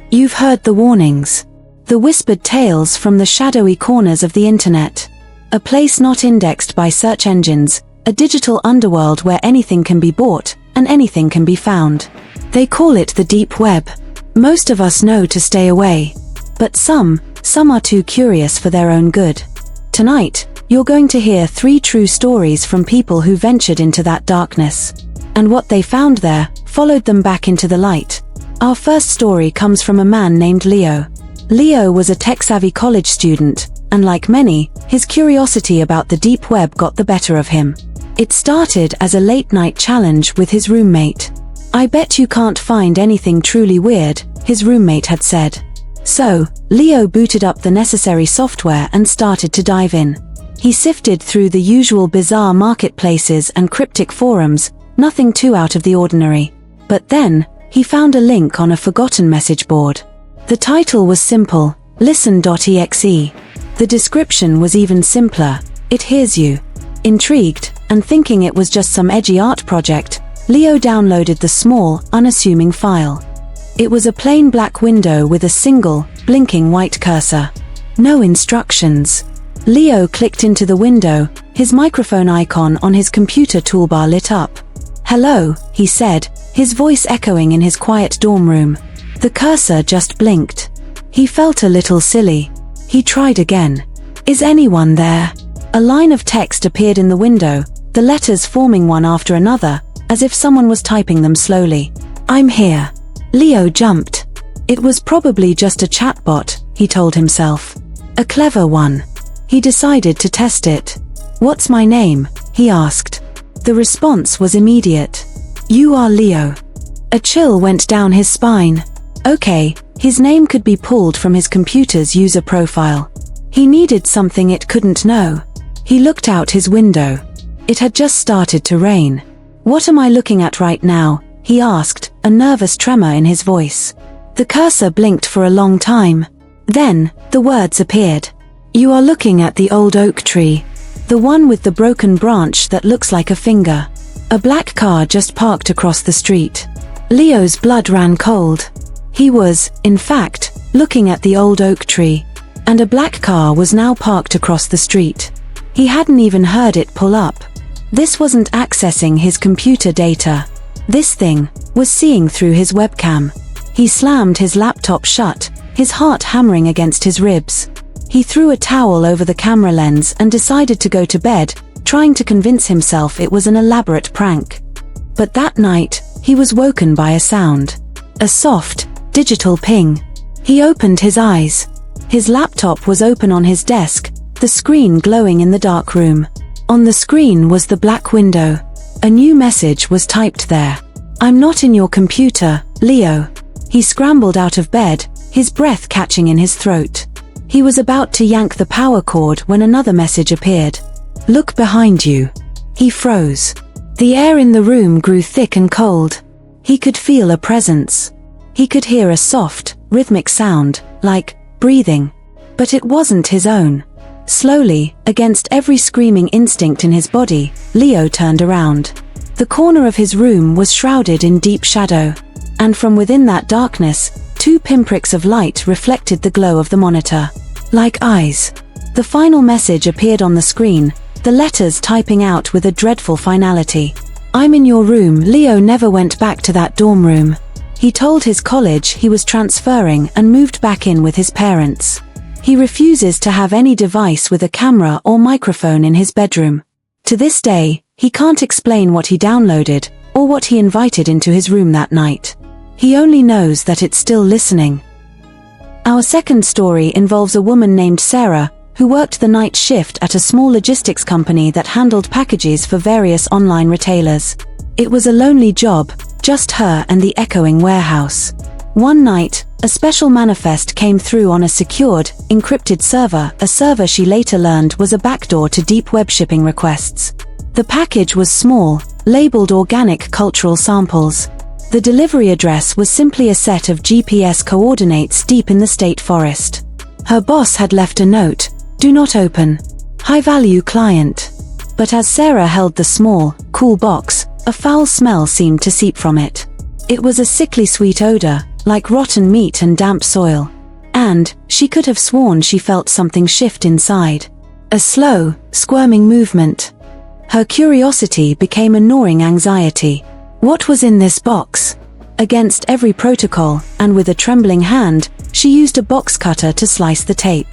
You've heard the warnings. The whispered tales from the shadowy corners of the internet. A place not indexed by search engines, a digital underworld where anything can be bought, and anything can be found. They call it the deep web. Most of us know to stay away. But some are too curious for their own good. Tonight, you're going to hear 3 true stories from people who ventured into that darkness. And what they found there, followed them back into the light. Our first story comes from a man named Leo. Leo was a tech-savvy college student, and like many, his curiosity about the deep web got the better of him. It started as a late-night challenge with his roommate. "I bet you can't find anything truly weird," his roommate had said. So, Leo booted up the necessary software and started to dive in. He sifted through the usual bizarre marketplaces and cryptic forums, nothing too out of the ordinary. But then, he found a link on a forgotten message board. The title was simple, listen.exe. The description was even simpler, "It hears you." Intrigued, and thinking it was just some edgy art project, Leo downloaded the small, unassuming file. It was a plain black window with a single, blinking white cursor. No instructions. Leo clicked into the window, his microphone icon on his computer toolbar lit up. "Hello," he said, his voice echoing in his quiet dorm room. The cursor just blinked. He felt a little silly. He tried again. "Is anyone there?" A line of text appeared in the window, the letters forming one after another, as if someone was typing them slowly. "I'm here." Leo jumped. It was probably just a chatbot, he told himself. A clever one. He decided to test it. "What's my name?" he asked. The response was immediate. "You are Leo." A chill went down his spine. Okay, his name could be pulled from his computer's user profile. He needed something it couldn't know. He looked out his window. It had just started to rain. "What am I looking at right now?" he asked, a nervous tremor in his voice. The cursor blinked for a long time. Then, the words appeared. "You are looking at the old oak tree. The one with the broken branch that looks like a finger." A black car just parked across the street. Leo's blood ran cold. He was, in fact, looking at the old oak tree. And a black car was now parked across the street. He hadn't even heard it pull up. This wasn't accessing his computer data. This thing was seeing through his webcam. He slammed his laptop shut, his heart hammering against his ribs. He threw a towel over the camera lens and decided to go to bed, trying to convince himself it was an elaborate prank. But that night, he was woken by a sound. A soft, digital ping. He opened his eyes. His laptop was open on his desk, the screen glowing in the dark room. On the screen was the black window. A new message was typed there. "I'm not in your computer, Leo." He scrambled out of bed, his breath catching in his throat. He was about to yank the power cord when another message appeared. "Look behind you." He froze. The air in the room grew thick and cold. He could feel a presence. He could hear a soft, rhythmic sound, like breathing. But it wasn't his own. Slowly, against every screaming instinct in his body, Leo turned around. The corner of his room was shrouded in deep shadow. And from within that darkness, 2 pinpricks of light reflected the glow of the monitor. Like eyes. The final message appeared on the screen, the letters typing out with a dreadful finality. "I'm in your room." Leo never went back to that dorm room. He told his college he was transferring and moved back in with his parents. He refuses to have any device with a camera or microphone in his bedroom. To this day, he can't explain what he downloaded, or what he invited into his room that night. He only knows that it's still listening. Our second story involves a woman named Sarah, who worked the night shift at a small logistics company that handled packages for various online retailers. It was a lonely job, just her and the echoing warehouse. One night, a special manifest came through on a secured, encrypted server, a server she later learned was a backdoor to deep web shipping requests. The package was small, labeled organic cultural samples. The delivery address was simply a set of GPS coordinates deep in the state forest. Her boss had left a note, "Do not open. High-value client." But as Sarah held the small, cool box, a foul smell seemed to seep from it. It was a sickly sweet odor, like rotten meat and damp soil. And she could have sworn she felt something shift inside. A slow, squirming movement. Her curiosity became a gnawing anxiety. What was in this box? Against every protocol, and with a trembling hand, she used a box cutter to slice the tape.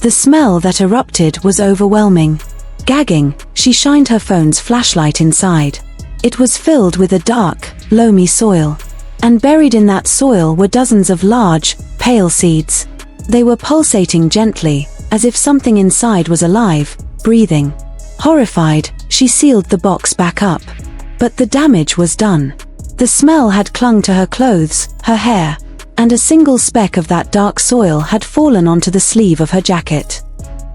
The smell that erupted was overwhelming. Gagging, she shined her phone's flashlight inside. It was filled with a dark, loamy soil. And buried in that soil were dozens of large, pale seeds. They were pulsating gently, as if something inside was alive, breathing. Horrified, she sealed the box back up. But the damage was done. The smell had clung to her clothes, her hair, and a single speck of that dark soil had fallen onto the sleeve of her jacket.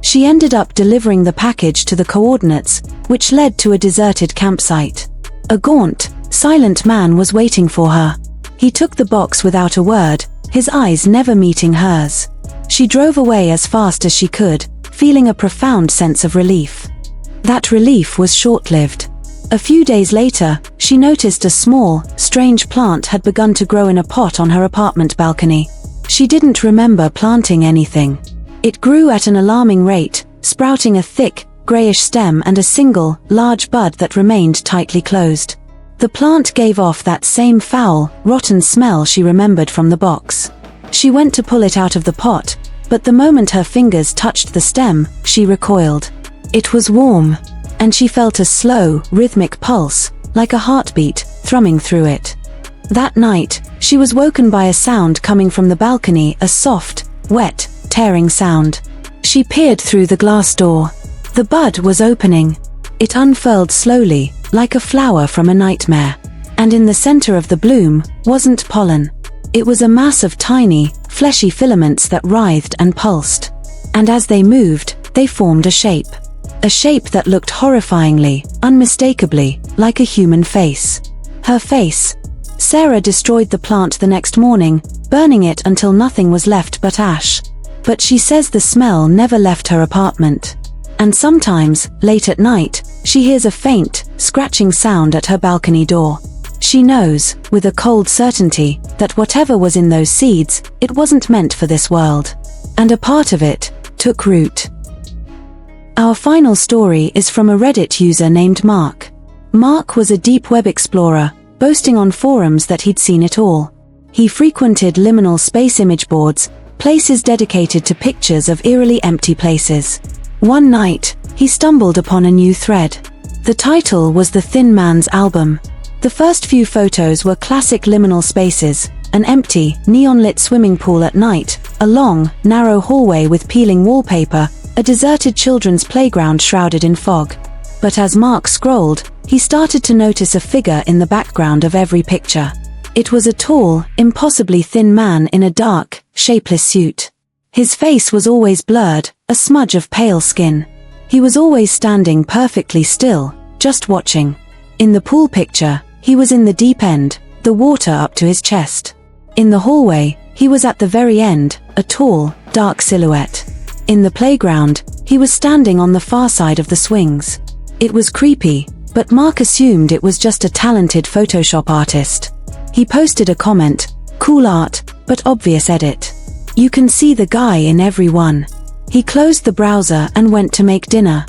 She ended up delivering the package to the coordinates, which led to a deserted campsite. A gaunt, silent man was waiting for her. He took the box without a word, his eyes never meeting hers. She drove away as fast as she could, feeling a profound sense of relief. That relief was short-lived. A few days later, she noticed a small, strange plant had begun to grow in a pot on her apartment balcony. She didn't remember planting anything. It grew at an alarming rate, sprouting a thick, grayish stem and a single, large bud that remained tightly closed. The plant gave off that same foul, rotten smell she remembered from the box. She went to pull it out of the pot, but the moment her fingers touched the stem, she recoiled. It was warm, and she felt a slow, rhythmic pulse, like a heartbeat, thrumming through it. That night, she was woken by a sound coming from the balcony, a soft, wet, tearing sound. She peered through the glass door. The bud was opening. It unfurled slowly, like a flower from a nightmare. And in the center of the bloom, wasn't pollen. It was a mass of tiny, fleshy filaments that writhed and pulsed. And as they moved, they formed a shape. A shape that looked horrifyingly, unmistakably, like a human face. Her face. Sarah destroyed the plant the next morning, burning it until nothing was left but ash. But she says the smell never left her apartment. And sometimes, late at night, she hears a faint, scratching sound at her balcony door. She knows, with a cold certainty, that whatever was in those seeds, it wasn't meant for this world. And a part of it took root. Our final story is from a Reddit user named Mark. Mark was a deep web explorer, boasting on forums that he'd seen it all. He frequented liminal space image boards, places dedicated to pictures of eerily empty places. One night, he stumbled upon a new thread. The title was The Thin Man's Album. The first few photos were classic liminal spaces, an empty, neon-lit swimming pool at night, a long, narrow hallway with peeling wallpaper, a deserted children's playground shrouded in fog. But as Mark scrolled, he started to notice a figure in the background of every picture. It was a tall, impossibly thin man in a dark, shapeless suit. His face was always blurred, a smudge of pale skin. He was always standing perfectly still, just watching. In the pool picture, he was in the deep end, the water up to his chest. In the hallway, he was at the very end, a tall, dark silhouette. In the playground, he was standing on the far side of the swings. It was creepy, but Mark assumed it was just a talented Photoshop artist. He posted a comment, "Cool art, but obvious edit. You can see the guy in every one." He closed the browser and went to make dinner.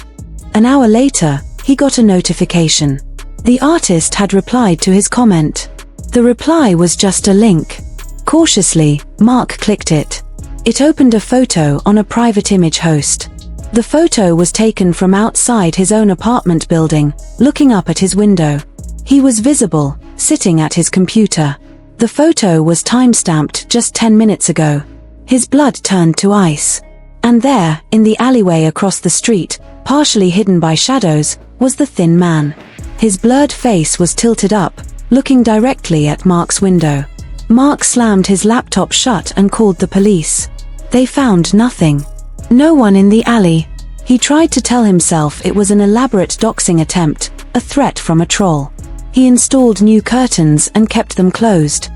An hour later, he got a notification. The artist had replied to his comment. The reply was just a link. Cautiously, Mark clicked it. It opened a photo on a private image host. The photo was taken from outside his own apartment building, looking up at his window. He was visible, sitting at his computer. The photo was time-stamped just 10 minutes ago. His blood turned to ice. And there, in the alleyway across the street, partially hidden by shadows, was the thin man. His blurred face was tilted up, looking directly at Mark's window. Mark slammed his laptop shut and called the police. They found nothing. No one in the alley. He tried to tell himself it was an elaborate doxing attempt, a threat from a troll. He installed new curtains and kept them closed.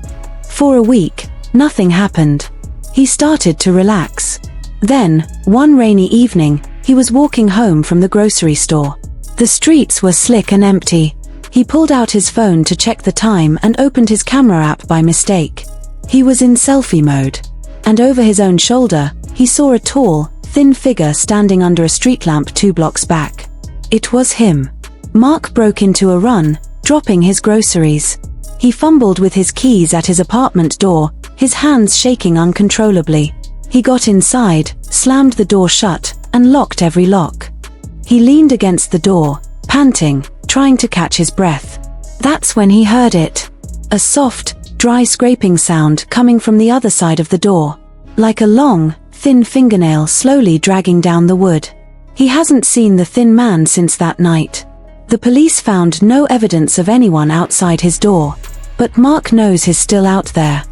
For a week, nothing happened. He started to relax. Then, one rainy evening, he was walking home from the grocery store. The streets were slick and empty. He pulled out his phone to check the time and opened his camera app by mistake. He was in selfie mode. And over his own shoulder, he saw a tall, thin figure standing under a street lamp 2 blocks back. It was him. Mark broke into a run, dropping his groceries. He fumbled with his keys at his apartment door, his hands shaking uncontrollably. He got inside, slammed the door shut, and locked every lock. He leaned against the door, panting, trying to catch his breath. That's when he heard it. A soft, dry scraping sound coming from the other side of the door. Like a long, thin fingernail slowly dragging down the wood. He hasn't seen the thin man since that night. The police found no evidence of anyone outside his door. But Mark knows he's still out there.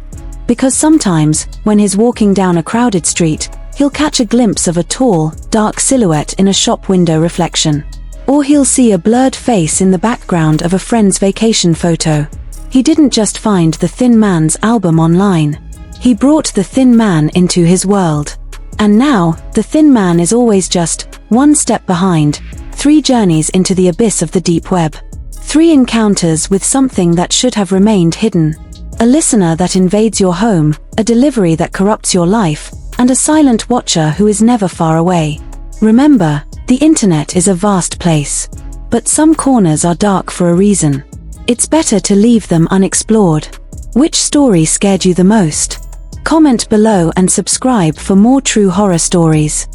Because sometimes, when he's walking down a crowded street, he'll catch a glimpse of a tall, dark silhouette in a shop window reflection. Or he'll see a blurred face in the background of a friend's vacation photo. He didn't just find the Thin Man's album online. He brought the Thin Man into his world. And now, the Thin Man is always just one step behind, 3 journeys into the abyss of the deep web. 3 encounters with something that should have remained hidden. A listener that invades your home, a delivery that corrupts your life, and a silent watcher who is never far away. Remember, the internet is a vast place. But some corners are dark for a reason. It's better to leave them unexplored. Which story scared you the most? Comment below and subscribe for more true horror stories.